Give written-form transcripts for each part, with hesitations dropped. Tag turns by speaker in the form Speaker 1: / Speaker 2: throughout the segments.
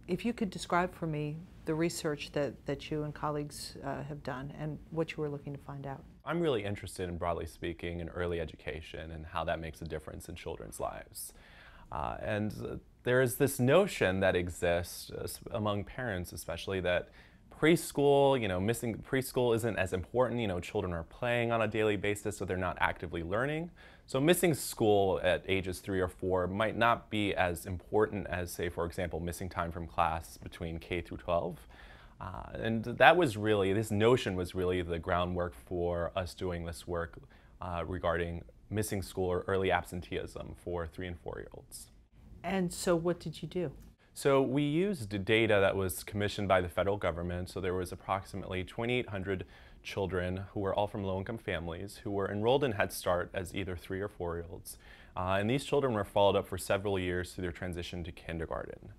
Speaker 1: If you could describe for me the research that you and colleagues have done and what you were looking to find out.
Speaker 2: I'm really interested in, broadly speaking, in early education and how that makes a difference in children's lives. There is this notion that exists among parents, especially, that preschool, missing preschool isn't as important. Children are playing on a daily basis, so they're not actively learning. So missing school at ages 3 or 4 might not be as important as, say, for example, missing time from class between K through 12. And this notion was really the groundwork for us doing this work regarding missing school or early absenteeism for 3 and 4-year-olds.
Speaker 1: And so what did you do?
Speaker 2: So we used data that was commissioned by the federal government. So there was approximately 2,800 children who were all from low-income families who were enrolled in Head Start as either 3 or 4-year-olds. And these children were followed up for several years through their transition to kindergarten.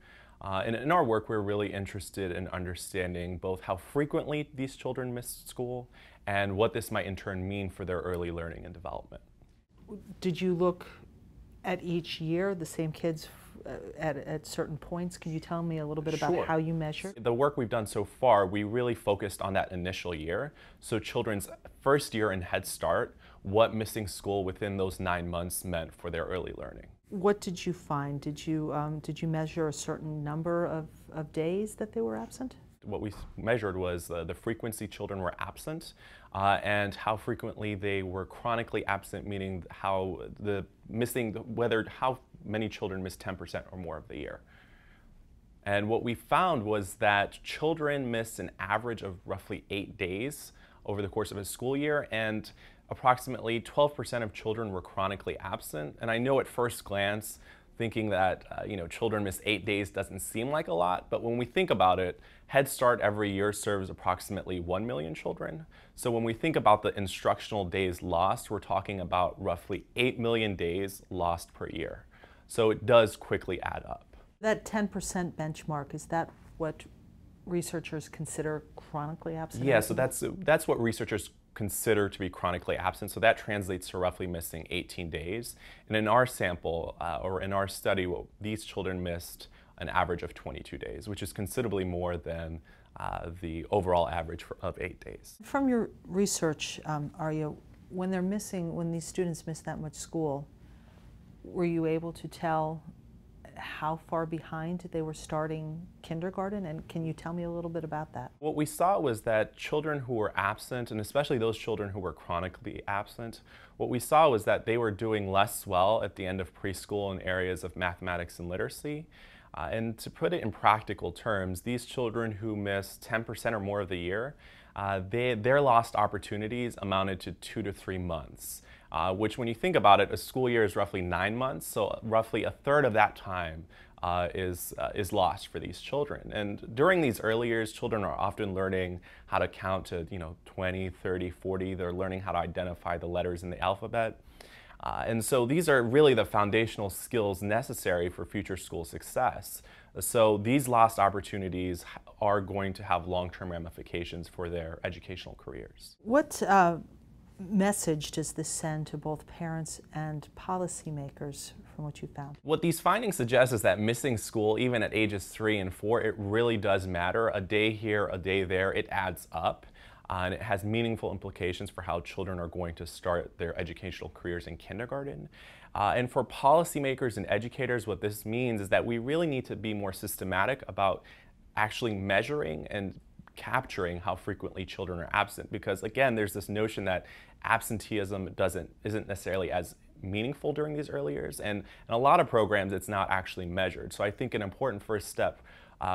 Speaker 2: And in our work, we're really interested in understanding both how frequently these children missed school and what this might in turn mean for their early learning and development.
Speaker 1: Did you look at each year, the same kids at certain points? Can you tell me a little bit about
Speaker 2: Sure.
Speaker 1: how you measure?
Speaker 2: The work we've done so far, we really focused on that initial year. So children's first year in Head Start, what missing school within those 9 months meant for their early learning.
Speaker 1: What did you find? Did you measure a certain number of days that they were absent?
Speaker 2: What we measured was the frequency children were absent and how frequently they were chronically absent, meaning how many children missed 10% or more of the year. And what we found was that children missed an average of roughly 8 days over the course of a school year, and approximately 12% of children were chronically absent. And I know at first glance, thinking that children miss 8 days doesn't seem like a lot, but when we think about it, Head Start every year serves approximately 1 million children. So when we think about the instructional days lost, we're talking about roughly 8 million days lost per year. So it does quickly add up.
Speaker 1: That 10% benchmark, is that what researchers consider chronically absent?
Speaker 2: Yeah, so that's what researchers consider to be chronically absent. So that translates to roughly missing 18 days. And in our sample, or in our study, these children missed an average of 22 days, which is considerably more than the overall average of 8 days.
Speaker 1: From your research, Arya, when these students miss that much school, were you able to tell how far behind they were starting kindergarten? And can you tell me a little bit about that?
Speaker 2: What we saw was that children who were absent, and especially those children who were chronically absent, what we saw was that they were doing less well at the end of preschool in areas of mathematics and literacy. And to put it in practical terms, these children who missed 10% or more of the year, their lost opportunities amounted to 2 to 3 months. Which, when you think about it, a school year is roughly 9 months, so roughly a third of that time is lost for these children. And during these early years, children are often learning how to count to 20, 30, 40. They're learning how to identify the letters in the alphabet. And so these are really the foundational skills necessary for future school success. So these lost opportunities are going to have long-term ramifications for their educational careers.
Speaker 1: What message does this send to both parents and policymakers from what you found?
Speaker 2: What these findings suggest is that missing school, even at ages 3 and 4, it really does matter. A day here, a day there, it adds up. And it has meaningful implications for how children are going to start their educational careers in kindergarten. And for policymakers and educators, what this means is that we really need to be more systematic about actually measuring and capturing how frequently children are absent, because again, there's this notion that absenteeism isn't necessarily as meaningful during these early years, and in a lot of programs it's not actually measured. So I think an important first step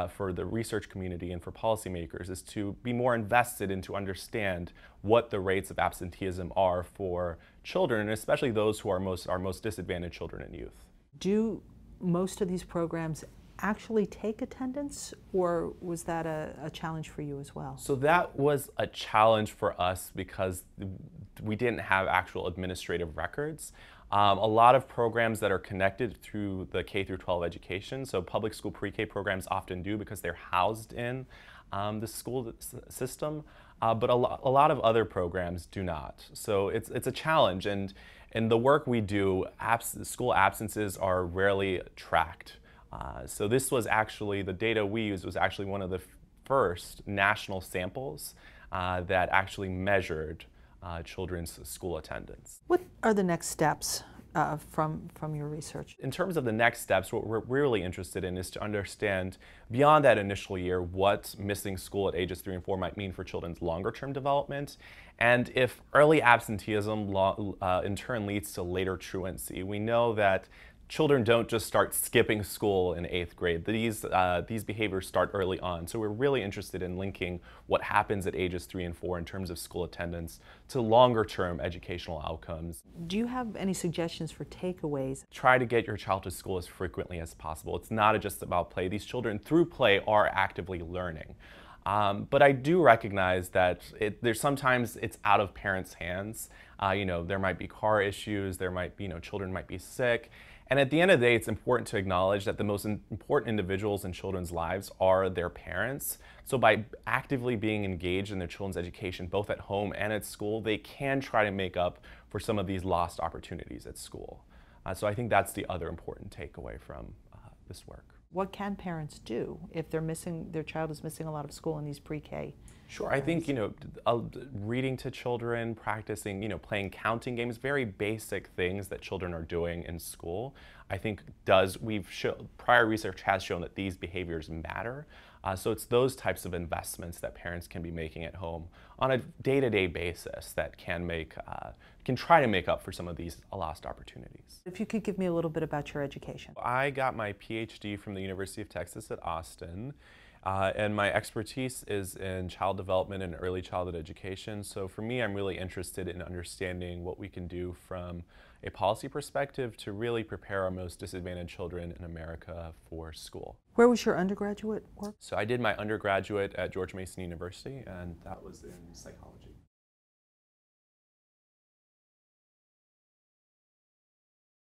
Speaker 2: for the research community and for policymakers is to be more invested in to understand what the rates of absenteeism are for children, and especially those who are most disadvantaged children and youth.
Speaker 1: Do most of these programs actually take attendance, or was that a challenge for you as well?
Speaker 2: So that was a challenge for us because we didn't have actual administrative records. A lot of programs that are connected through the K through 12 education, so public school pre-K programs often do because they're housed in the school system, but a lot of other programs do not. So it's a challenge, and in the work we do, school absences are rarely tracked. So this was actually, the data we used was actually one of the first national samples that actually measured children's school attendance.
Speaker 1: What are the next steps from your research?
Speaker 2: In terms of the next steps, what we're really interested in is to understand beyond that initial year what missing school at ages 3 and 4 might mean for children's longer term development, and if early absenteeism in turn leads to later truancy. We know that children don't just start skipping school in 8th grade. These behaviors start early on. So we're really interested in linking what happens at ages 3 and 4 in terms of school attendance to longer term educational outcomes.
Speaker 1: Do you have any suggestions for takeaways?
Speaker 2: Try to get your child to school as frequently as possible. It's not just about play. These children, through play, are actively learning. But I do recognize that there's sometimes it's out of parents' hands. There might be car issues, there might be, children might be sick. And at the end of the day, it's important to acknowledge that the most important individuals in children's lives are their parents. So by actively being engaged in their children's education, both at home and at school, they can try to make up for some of these lost opportunities at school. So I think that's the other important takeaway from this work.
Speaker 1: What can parents do if their child is missing a lot of school in these pre-K?
Speaker 2: Sure, I think, reading to children, practicing, playing counting games, very basic things that children are doing in school, I think prior research has shown that these behaviors matter. So it's those types of investments that parents can be making at home on a day-to-day basis that can try to make up for some of these lost opportunities.
Speaker 1: If you could give me a little bit about your education.
Speaker 2: I got my PhD from the University of Texas at Austin. And my expertise is in child development and early childhood education. So for me, I'm really interested in understanding what we can do from a policy perspective to really prepare our most disadvantaged children in America for school.
Speaker 1: Where was your undergraduate work?
Speaker 2: So I did my undergraduate at George Mason University, and that was in psychology.